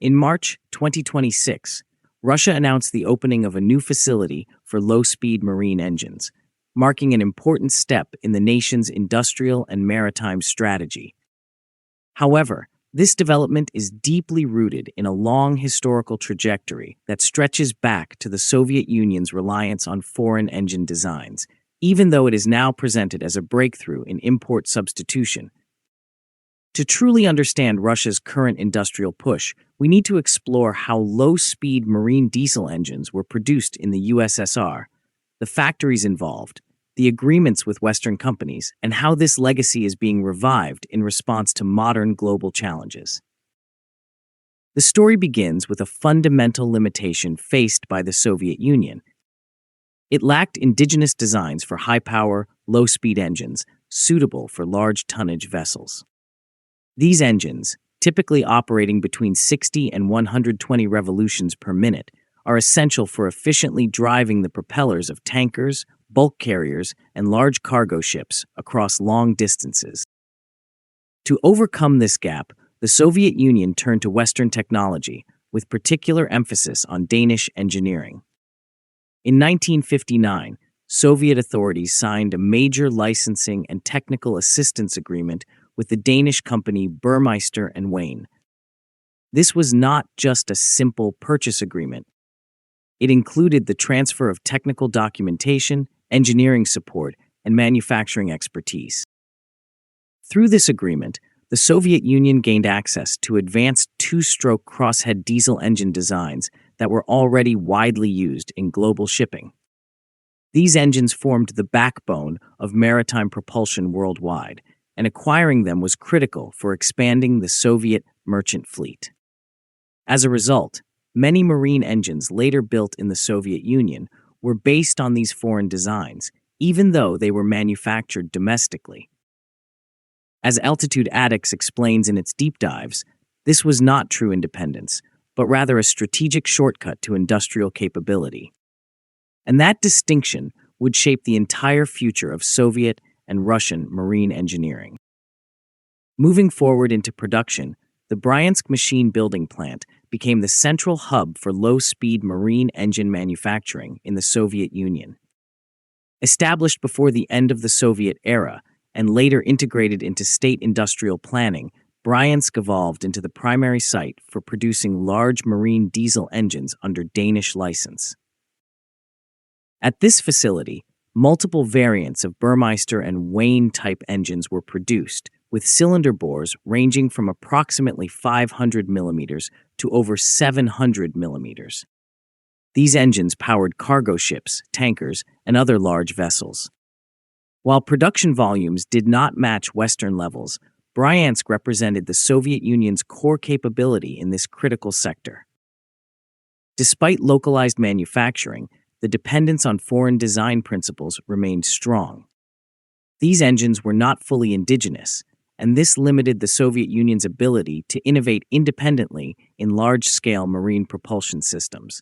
In March 2026, Russia announced the opening of a new facility for low-speed marine engines, marking an important step in the nation's industrial and maritime strategy. However, this development is deeply rooted in a long historical trajectory that stretches back to the Soviet Union's reliance on foreign engine designs, even though it is now presented as a breakthrough in import substitution. To truly understand Russia's current industrial push, we need to explore how low-speed marine diesel engines were produced in the USSR, the factories involved, the agreements with Western companies, and how this legacy is being revived in response to modern global challenges. The story begins with a fundamental limitation faced by the Soviet Union. It lacked indigenous designs for high-power, low-speed engines suitable for large-tonnage vessels. These engines, typically operating between 60 and 120 revolutions per minute, are essential for efficiently driving the propellers of tankers, bulk carriers, and large cargo ships across long distances. To overcome this gap, the Soviet Union turned to Western technology, with particular emphasis on Danish engineering. In 1959, Soviet authorities signed a major licensing and technical assistance agreement with the Danish company Burmeister Wain. This was not just a simple purchase agreement. It included the transfer of technical documentation, engineering support, and manufacturing expertise. Through this agreement, the Soviet Union gained access to advanced two-stroke crosshead diesel engine designs that were already widely used in global shipping. These engines formed the backbone of maritime propulsion worldwide, and acquiring them was critical for expanding the Soviet merchant fleet. As a result, many marine engines later built in the Soviet Union were based on these foreign designs, even though they were manufactured domestically. As Altitude Addicts explains in its deep dives, this was not true independence, but rather a strategic shortcut to industrial capability. And that distinction would shape the entire future of Soviet and Russian marine engineering. Moving forward into production, the Bryansk Machine-Building Plant became the central hub for low-speed marine engine manufacturing in the Soviet Union. Established before the end of the Soviet era and later integrated into state industrial planning, Bryansk evolved into the primary site for producing large marine diesel engines under Danish license. At this facility, multiple variants of Burmeister Wain type engines were produced, with cylinder bores ranging from approximately 500 millimeters to over 700 millimeters. These engines powered cargo ships, tankers, and other large vessels. While production volumes did not match Western levels, Bryansk represented the Soviet Union's core capability in this critical sector. Despite localized manufacturing, the dependence on foreign design principles remained strong. These engines were not fully indigenous, and this limited the Soviet Union's ability to innovate independently in large-scale marine propulsion systems.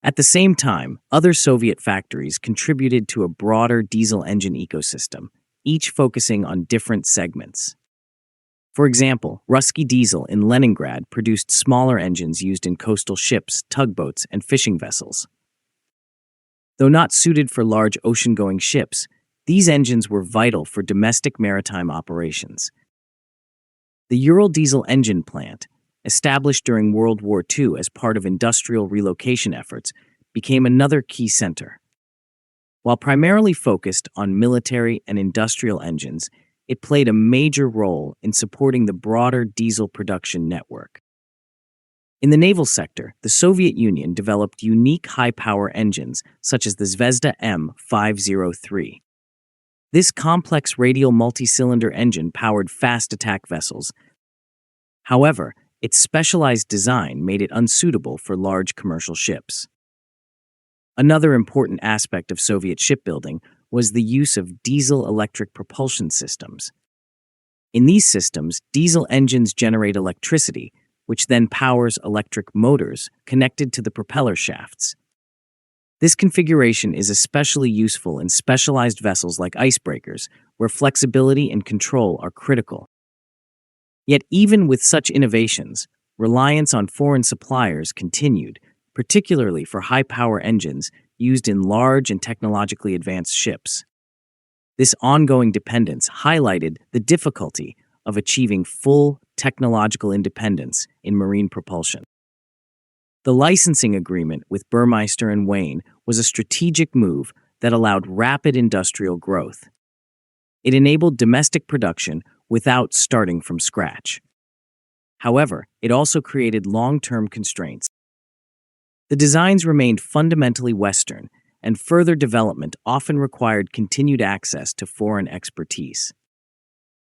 At the same time, other Soviet factories contributed to a broader diesel engine ecosystem, each focusing on different segments. For example, Ruski Diesel in Leningrad produced smaller engines used in coastal ships, tugboats, and fishing vessels. Though not suited for large ocean-going ships, these engines were vital for domestic maritime operations. The Ural Diesel Engine Plant, established during World War II as part of industrial relocation efforts, became another key center. While primarily focused on military and industrial engines, it played a major role in supporting the broader diesel production network. In the naval sector, the Soviet Union developed unique high-power engines such as the Zvezda M503. This complex radial multi-cylinder engine powered fast attack vessels. However, its specialized design made it unsuitable for large commercial ships. Another important aspect of Soviet shipbuilding was the use of diesel-electric propulsion systems. In these systems, diesel engines generate electricity, which then powers electric motors connected to the propeller shafts. This configuration is especially useful in specialized vessels like icebreakers, where flexibility and control are critical. Yet even with such innovations, reliance on foreign suppliers continued, particularly for high-power engines used in large and technologically advanced ships. This ongoing dependence highlighted the difficulty of achieving full technological independence in marine propulsion. The licensing agreement with Burmeister and Wain was a strategic move that allowed rapid industrial growth. It enabled domestic production without starting from scratch. However, it also created long-term constraints. The designs remained fundamentally Western, and further development often required continued access to foreign expertise.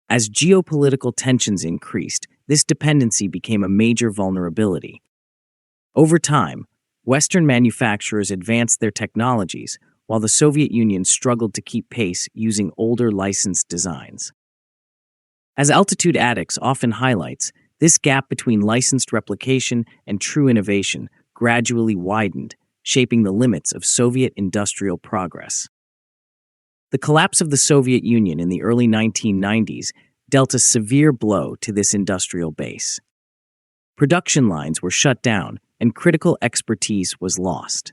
As geopolitical tensions increased, this dependency became a major vulnerability. Over time, Western manufacturers advanced their technologies, while the Soviet Union struggled to keep pace using older licensed designs. As Altitude Addicts often highlights, this gap between licensed replication and true innovation gradually widened, shaping the limits of Soviet industrial progress. The collapse of the Soviet Union in the early 1990s dealt a severe blow to this industrial base. Production lines were shut down, and critical expertise was lost.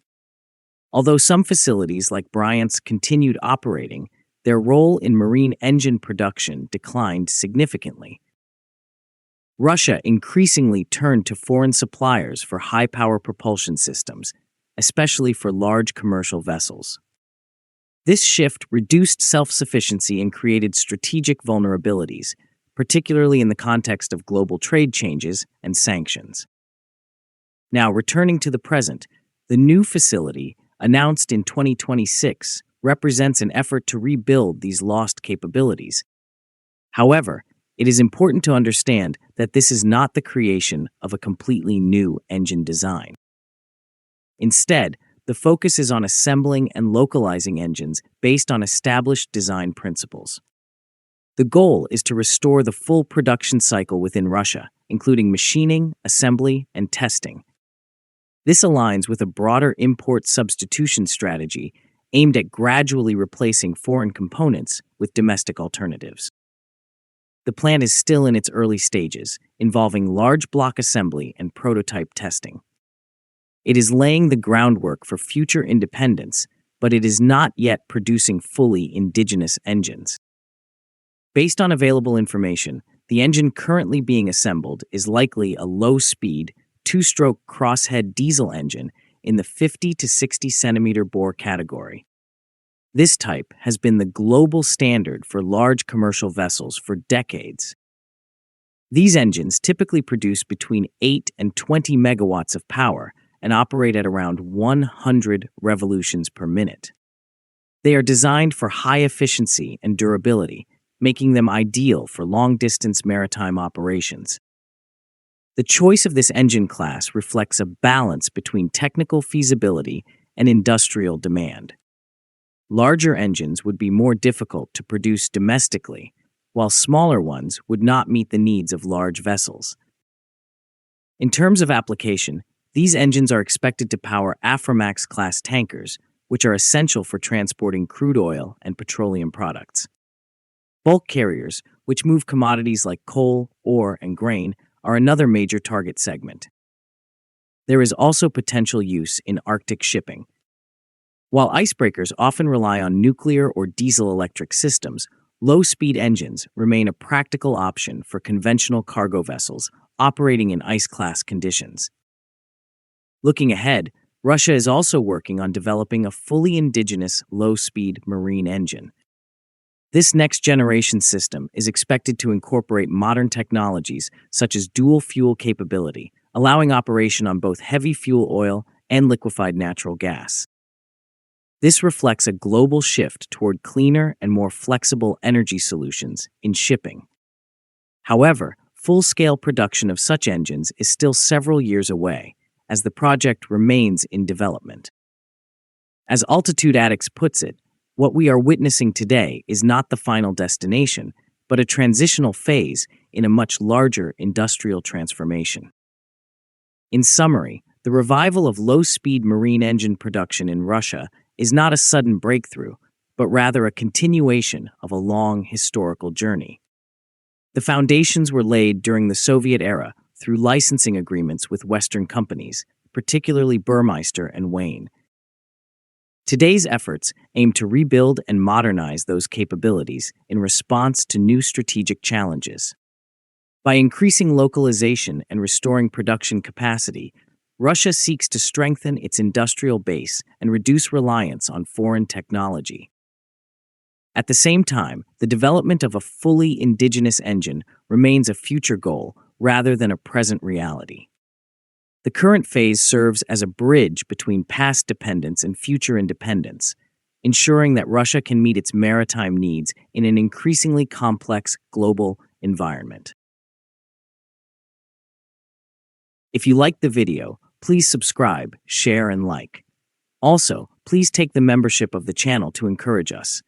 Although some facilities like Bryansk continued operating, their role in marine engine production declined significantly. Russia increasingly turned to foreign suppliers for high-power propulsion systems, especially for large commercial vessels. This shift reduced self-sufficiency and created strategic vulnerabilities, particularly in the context of global trade changes and sanctions. Now, returning to the present, the new facility, announced in 2026, represents an effort to rebuild these lost capabilities. However, it is important to understand that this is not the creation of a completely new engine design. Instead, the focus is on assembling and localizing engines based on established design principles. The goal is to restore the full production cycle within Russia, including machining, assembly, and testing. This aligns with a broader import substitution strategy aimed at gradually replacing foreign components with domestic alternatives. The plan is still in its early stages, involving large block assembly and prototype testing. It is laying the groundwork for future independence, but it is not yet producing fully indigenous engines. Based on available information, the engine currently being assembled is likely a low-speed, two-stroke crosshead diesel engine in the 50 to 60 centimeter bore category. This type has been the global standard for large commercial vessels for decades. These engines typically produce between 8 and 20 megawatts of power and operate at around 100 revolutions per minute. They are designed for high efficiency and durability, making them ideal for long-distance maritime operations. The choice of this engine class reflects a balance between technical feasibility and industrial demand. Larger engines would be more difficult to produce domestically, while smaller ones would not meet the needs of large vessels. In terms of application, these engines are expected to power Aframax-class tankers, which are essential for transporting crude oil and petroleum products. Bulk carriers, which move commodities like coal, ore, and grain, are another major target segment. There is also potential use in Arctic shipping. While icebreakers often rely on nuclear or diesel-electric systems, low-speed engines remain a practical option for conventional cargo vessels operating in ice-class conditions. Looking ahead, Russia is also working on developing a fully indigenous low-speed marine engine. This next-generation system is expected to incorporate modern technologies such as dual-fuel capability, allowing operation on both heavy fuel oil and liquefied natural gas. This reflects a global shift toward cleaner and more flexible energy solutions in shipping. However, full-scale production of such engines is still several years away, as the project remains in development. As Altitude Addicts puts it, what we are witnessing today is not the final destination, but a transitional phase in a much larger industrial transformation. In summary, the revival of low-speed marine engine production in Russia is not a sudden breakthrough, but rather a continuation of a long historical journey. The foundations were laid during the Soviet era through licensing agreements with Western companies, particularly Burmeister and Wain. Today's efforts aim to rebuild and modernize those capabilities in response to new strategic challenges. By increasing localization and restoring production capacity, Russia seeks to strengthen its industrial base and reduce reliance on foreign technology. At the same time, the development of a fully indigenous engine remains a future goal rather than a present reality. The current phase serves as a bridge between past dependence and future independence, ensuring that Russia can meet its maritime needs in an increasingly complex global environment. If you liked the video, please subscribe, share, and like. Also, please take the membership of the channel to encourage us.